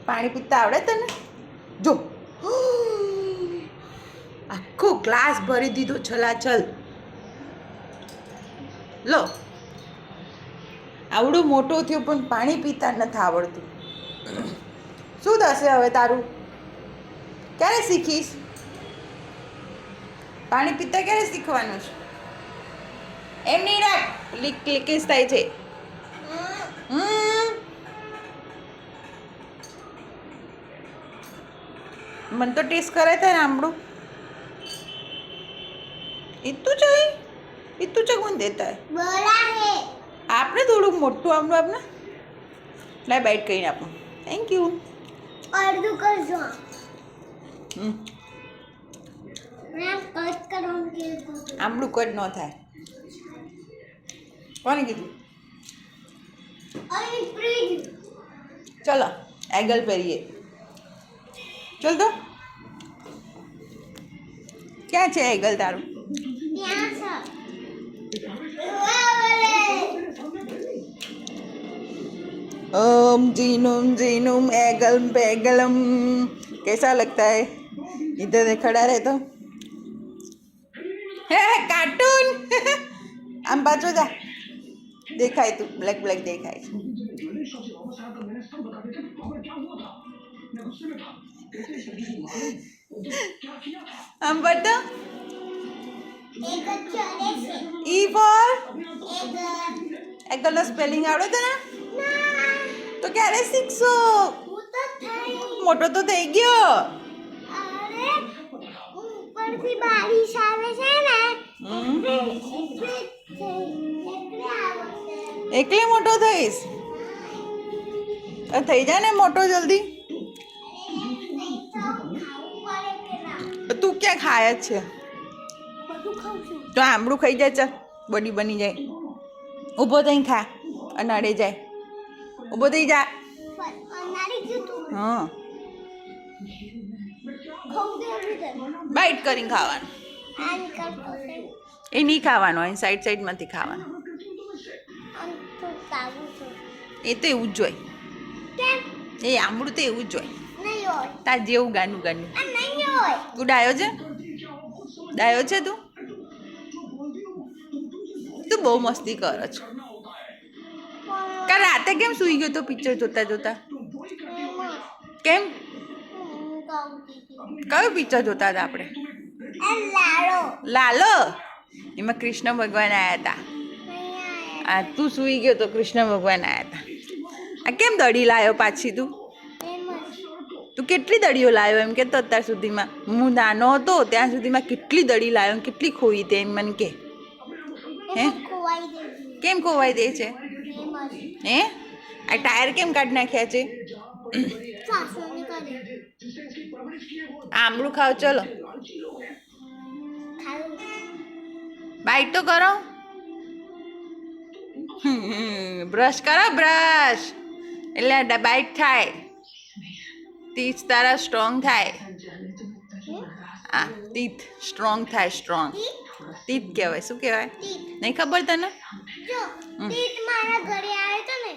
પાણી પીતા આવડે તને? જો આખો ગ્લાસ ભરી દીધો છલાછલ. લો આવડું મોટો થયો પણ પાણી પીતા નથી આવડતું. શું થશે હવે તારું? ક્યારે શીખીશ? પાણી પીતા ક્યારે શીખવાનું છે? એમ નહીં રાખ, લીકેજ થાય છે. मन तो टेस्ट करे थे ना आमड़ू. इतू कौन देता है? बड़ा है. आपने थोड़ा मोटू आमड़ू आपने लाइ बाइट कहीं आप. Thank you. अर्धू कर दो. मैं कट करूंगी. आमड़ू कट न थाय. कोने कीधुं? अरे प्लीज. चलो एगल पेरिए. चल तो क्या है एगल तारू? ओम जीनूम एगल पेगलम. कैसा लगता है? इधर खड़ा रहे तो कार्टून. आम पाछो जा. देखाय तू ब्लैक ब्लैक देखाय. हम पढ़ता ई फॉर एगल નો સ્પેલિંગ આવડે તને? તો ક્યારે શીખશો? મોટો તો થઈ ગયો. અરે ઉપરથી બારીશ આવે છે ને એકલે મોટો થઈશ. થઈ જા ને મોટો જલ્દી. તું ક્યાં ખાય જ છે? તો આમળું ખાઈ જાય. ચાલ બોડી બની જાય. ઊભો થઈને ખા અને અડે જાય. ઊભો થઈ જા. હા બાઈટ કરીને ખાવાનું. એ નહીં ખાવાનું, અહીં સાઈડ સાઈડમાંથી ખાવાનું. એ તો એવું જ જોઈએ. એ આમળું તો એવું જ જોઈએ. તાર જેવું ગાનું ગાનું. તું ડાયો છે? ડાયો છે તું? તું બહુ મસ્તી કરો છો. કાલ રાતે કેમ સૂઈ ગયો તો પિક્ચર જોતા જોતા? કેમ? કયું પિક્ચર જોતા હતા આપણે? લાલો. એમાં કૃષ્ણ ભગવાન આવ્યા હતા. આ તું સૂઈ ગયો તો કૃષ્ણ ભગવાન આવ્યા હતા. આ કેમ દડી લાવ્યો પાછી તું? તું કેટલી દડીઓ લાવ્યો એમ કે તો અત્યાર સુધીમાં? હું નાનો હતો ત્યાં સુધીમાં કેટલી દડી લાવ્યો, કેટલી ખોઈ તે એમ મને કે. હે કેમ ખોવાઈ દે છે? હે આ ટાયર કેમ કાઢી નાખ્યા છે? આમળું ખાઓ. ચલો બાઈટ તો કરો. બ્રશ કરો, બ્રશ. એટલે બાઈટ થાય. ટીથ તારા સ્ટ્રોંગ થાય. હા ટીથ સ્ટ્રોંગ થાય. સ્ટ્રોંગ ટીથ કહેવાય. શું કહેવાય? નહીં ખબર તને? જો ટીથ મારા ઘરે આવે તો ને